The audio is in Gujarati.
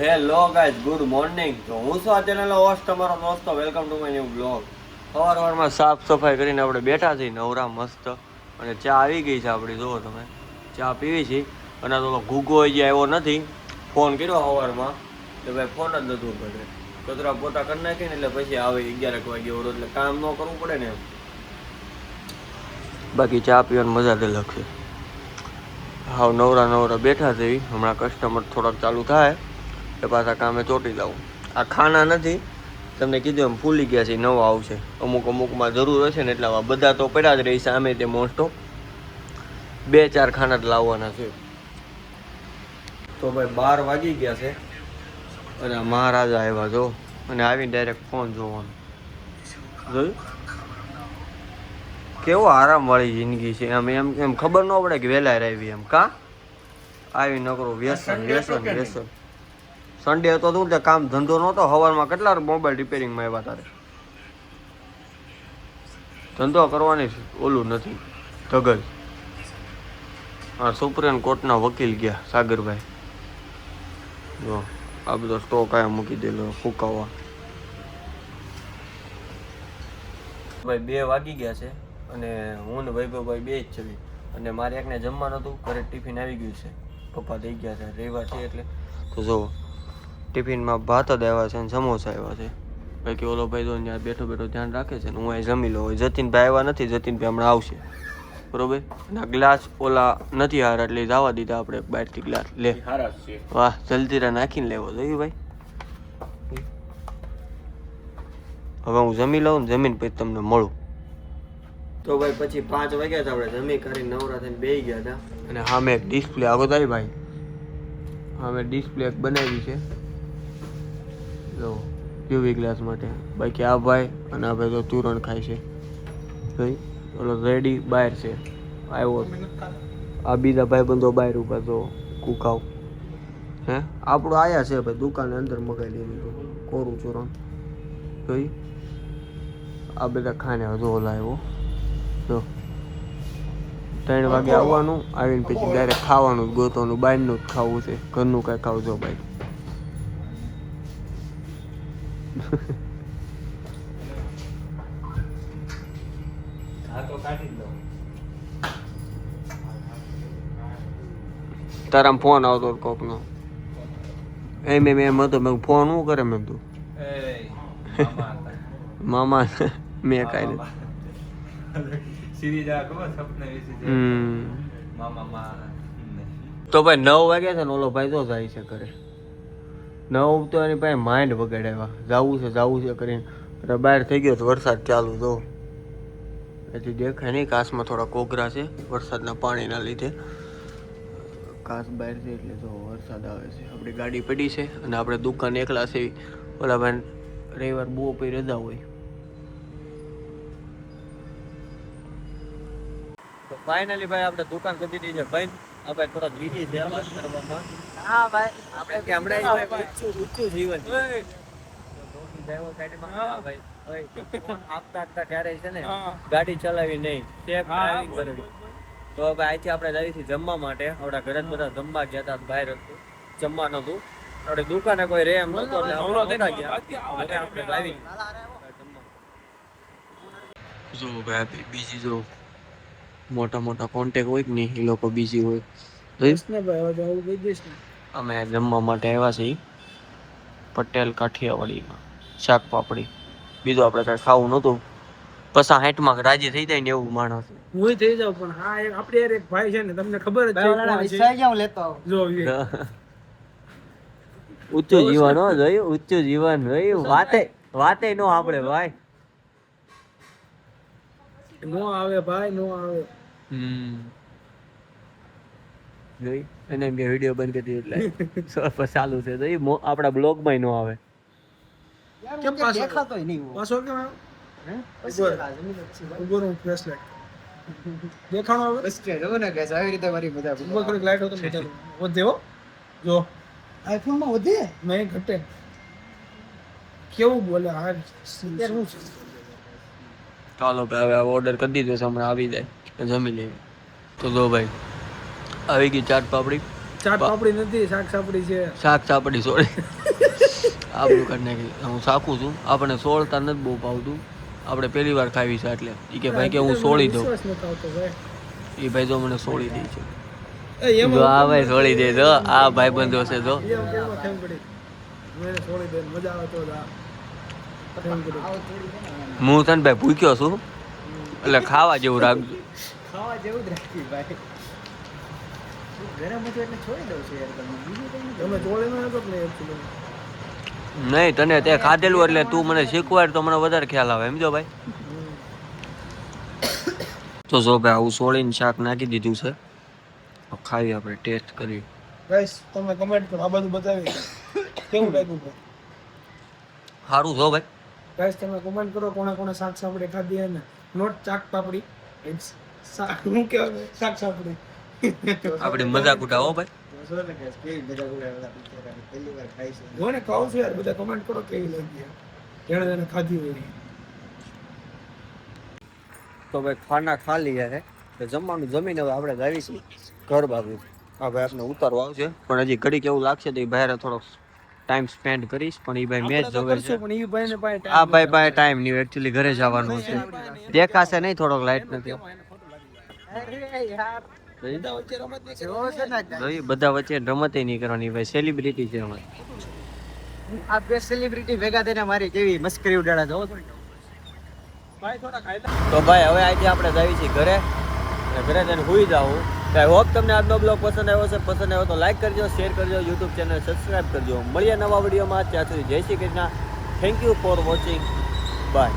Hello guys, good morning. તો હું છું આ ચેનલનો હોસ્ટ તમારો દોસ્તો. Welcome to my new blog. સવારમાં સાફ સફાઈ કરીને આપણે બેઠા છીએ નવરા મસ્ત, અને ચા આવી ગઈ છે આપણી. જુઓ તમે, ચા પીવી છે. અને તો ઘૂગો હજી આવ્યો નથી. ફોન કર્યો સવારમાં તો ભાઈ ફોન જ નથી પડે. કચરા પોતા કરી નાખીને એટલે પછી આવે 11 વાગે ઓળો, એટલે કામ ન કરવું પડે ને એમ. બાકી ચા પીવાની મજા જ અલગ છે. હાવ નવરા બેઠા છે. હમણાં કસ્ટમર થોડાક ચાલુ થાય એ પાછા કામે ચોંટી જાઉં. આ ખાના નથી, તમને કીધું એમ ફૂલી ગયા છે, નવા આવશે. અમુકમાં જરૂર હશે ને એટલા બધા તો પડ્યા જ રહી છે. આમે તે મોસ્ટ ઓફ 2-4 ખાના જ લાવવાના છે. તો ભાઈ 12 વાગી ગયા છે અને મહારાજા આવ્યા જો, અને આવીને ડાયરેક્ટ ફોન જોવાનો. જોયું કેવો આરામવાળી જિંદગી છે. એમ ખબર ન પડે કે વહેલા આવી એમ. કા આવી નકરો વ્યસન. સન્ડે હતો તું ત્યાં કામ ધંધો નહોતો. સવારમાં કેટલા મોબાઈલ રિપેરિંગમાં આવ્યા તારે? ધંધો કરવાની ઓલું નથી ધગલ. હા, સુપ્રીમ કોર્ટના વકીલ ગયા સાગરભાઈ. જો આ બધો સ્ટોક આયા મૂકી દેલો ફૂંકાવા. ભાઈ 2 વાગી ગયા છે અને હું ને વૈભવભાઈ 2 જ છીએ. અને મારે એકને જમવાનું હતું, ઘરે ટિફિન આવી ગયું છે. પપ્પા થઈ ગયા છે, રવિવાર છે એટલે. તો જો ટિફિનમાં ભાત જ આવ્યા છે અને સમોસા આવ્યા છે. બાકી ઓલો ભાઈ તો ત્યાં બેઠો ધ્યાન રાખે છે ને હું અહીં જમી લઉં. જતીનભાઈ આવ્યા નથી, જતીનભાઈ હમણાં આવશે, બરોબર. અને ગ્લાસ ઓલા નથી હારા એટલે જવા દીધા આપણે બહારથી ગ્લાસ લે. વાહ, જલ્દી નાખીને લેવો જોયું ભાઈ. હવે હું જમી લઉં ને જમીન પછી તમને મળું. તો ભાઈ પછી 5 વાગ્યા હતા, આપણે જમી કરીને નવરા થઈને બેસી ગયા હતા. અને સામે એક ડિસ્પ્લે આગો તારી ભાઈ, સામે ડિસ્પ્લે એક બનાવી છે જો યુવી ગ્લાસ માટે. બાકી આ ભાઈ અને આ ભાઈ તો તુરણ ખાય છે. ભાઈ ઓલો રેડી બહાર છે આવ્યો. આ બીજા ભાઈ બંધો બહાર ઉભા તો કુકાવ હે. આપણું આયા છે ભાઈ, દુકાને અંદર મગાવી દીધું કોરું ચૂરણ. જોઈ આ બધા ખાને હજુ ઓલા આવ્યો જો. 3 વાગે આવવાનું, આવીને પછી ડાયરેક્ટ ખાવાનું જ ગોતવાનું. બહારનું જ ખાવું છે, ઘરનું કાંઈ ખાવજો ભાઈ. તારા ફોન આવતો કોકનો. એમ હતો મેં ફોન શું કરે મેં તું મામા મેં કાંઈ નથી. તો ભાઈ 9 વાગ્યા છે ને ઓલો ભાઈ તો જાય છે ઘરે. 9 તો એની પાસે માઇન્ડ બગાડ્યા, જવું છે કરીને બહાર થઈ ગયો. વરસાદ ચાલુ જો હજી દેખાય નહીં. કાચમાં થોડા કોગરા છે વરસાદના પાણીના લીધે. કાચ બહાર છે એટલે તો વરસાદ આવે છે. આપણી ગાડી પડી છે અને આપણે દુકાન એકલા છે. ઓલા ભાઈ રવિવાર બહુ પછી રજા હોય. તો ફાઇનલી ભાઈ આપણે દુકાન કરી દીધી છે ભાઈ. આ ભાઈ થોડા બીજી છે કરવામાં. હા ભાઈ, આપણે કે હમણાં ઊંચું જીવન આપતા ત્યારે છે ને ગાડી ચલાવી નહીં, સેફ ડ્રાઇવિંગ કરવી. તો હવે અહીંથી આપણે જઈએ છીએ જમવા માટે. આપણા ઘરે બધા જમવા ગયા હતા, બહાર હતું જમવાનું હતું. આપણે દુકાને કોઈ રે એમ નતો એટલે આપણે ડ્રાઇવિંગ જો ભાઈ. બીજી જો મોટા કોન્ટેક હોય કે નહીં, એ લોકો બીજી હોય. અમે જમવા માટે આવ્યા છીએ પટેલ કાઠિયાવાડીમાં, શાક પાપડી. બીજું આપણે કાંઈ ખાવું નહોતું. પછી 60માં રાજી થઈ જાય ને એવું માણસ હું થઈ જાવ. પણ હા, આપણે એક ભાઈ છે ને, તમને ખબર જ છે ઊંચું જીવન હો જોયું, ઊંચું જીવન જોયું. વાતે નો આપણે ભાઈ નો આવે ભાઈ, નો આવે. જોઈ અને મેં વિડીયો બંધ કરી દીધો એટલે ચાલુ છે. તો આપણા બ્લોગમાં નો આવે. કેમ દેખાતોય નહીં પાછો કેમ આવે? ઉભો રહો, ફ્લેશ લાઈટ દેખાણો આવે. બસ કે જો ને ગાઈસ, આવી રીતે મારી મજા ઉભો કરી લાઈટ હોતો મજા વધે હો. જો આઈફોન માં વધે નહીં ઘટે. કેવું બોલે આ યાર. હું ચાલો ભાઈ, હવે ઓર્ડર કરી દીધો છે, હમણાં આવી જાય જમી લઈએ. તો જો ભાઈ આવી ગઈ ચાટ પાપડી ચાટ પાપડી નથી, શાક સાપડી છે. શાક સાપડી સોળી આપણું કરી નાખી. હું શાકું છું, આપણે સોળતા નથી બહુ ભાવતું, આપણે પહેલી વાર ખાવી છે એટલે એ કે ભાઈ કે હું સોળી દઉં. વિશ્વાસ નતો આવતો ભાઈ. એ ભાઈ જો મને સોળી દે છે. એમાં જો આ ભાઈ સોળી દે જો, આ ભાઈ બંધો છે જો. એમ કેવા ખેમ પડી. મને છોડી દે, મજા આવે તો જા. ખેમ પડી. હું તને ભાઈ ભૂખ્યો છું એટલે ખાવા જેવું રાખજો. ખાવા જેવું જ રાખી ભાઈ. ગરમ હતું એટલે છોડી દઉં છું યાર તમે. બીજું કંઈ નથી. તમે ચોળીમાં હતો કે નહીં actually? નહીં તને તે ખાધેલું એટલે તું મને શીખવાડ તો મને વધારે ખ્યાલ આવે સમજો ભાઈ. તો જો ભાઈ આવું સોળીને શાક નાખી દીધું છે, ખાવી આપણે ટેસ્ટ કરી. Guys, તમે કમેન્ટ કરો, આ બધું બતાવી કેવું લાગ્યું ભાઈ? સારું છો ભાઈ. Guys, તમે કમેન્ટ કરો કોણે કોણે શાક સાપડી ખાધી અને નોટ ચાક પાપડી. It's શાક હું કહેવાય શાક સાપડી. આપણી મજાક ઉઠાવો ભાઈ. જોશો ને guys, કેવી મજા ઉડાડે બિચારાને. પહેલી વાર ખાઈ છે. હું ને ખાઉં છું યાર, બધા કમેન્ટ કરો કેવી લાગી યાર. જેણે જેણે ખાધી હોય એ. તો ભાઈ ખાના ખા લીધા છે, તો જમવાનું જમીને હવે આપણે જાવી છીએ ઘર બાજુ. હા ભાઈ આપણે ઉતારવા આવશે, પણ હજી ઘડી કેવું લાગશે તો એ ભાઈ થોડો ટાઈમ સ્પેન્ડ કરીશ, પણ એ ભાઈ મેચ જોવે છે. પણ એ ભાઈને પાસે આ ભાઈ પાસે ટાઈમ નહીં, એકચ્યુઅલી ઘરે જવાનું છે. દેખાશે નહીં, થોડોક લાઈટ નથી. અરે યાર. બધા વચ્ચે રમત નહીં જોવો છો ને guys? ભાઈ બધા વચ્ચે રમત નહીં કરવાની ભાઈ, સેલિબ્રિટી છે અમે. આ બે સેલિબ્રિટી ભેગા થઈને મારી કેવી મસ્કરી ઉડાડે જોવો છો ને? ભાઈ થોડા ખાયલા. તો ભાઈ હવે આજે આપણે જાવી છીએ ઘરે, અને ઘરે જઈને સુઈ જાઉં. આઈ હોપ તમને આજનો બ્લોગ પસંદ આવ્યો છે. પસંદ આવ્યો તો લાઈક કરજો, શેર કરજો, યુટ્યુબ ચેનલ સબસ્ક્રાઈબ કરજો. મળીએ નવા વિડીયોમાં. ત્યાં સુધી જય Shri Krishna. Thank you for watching. By.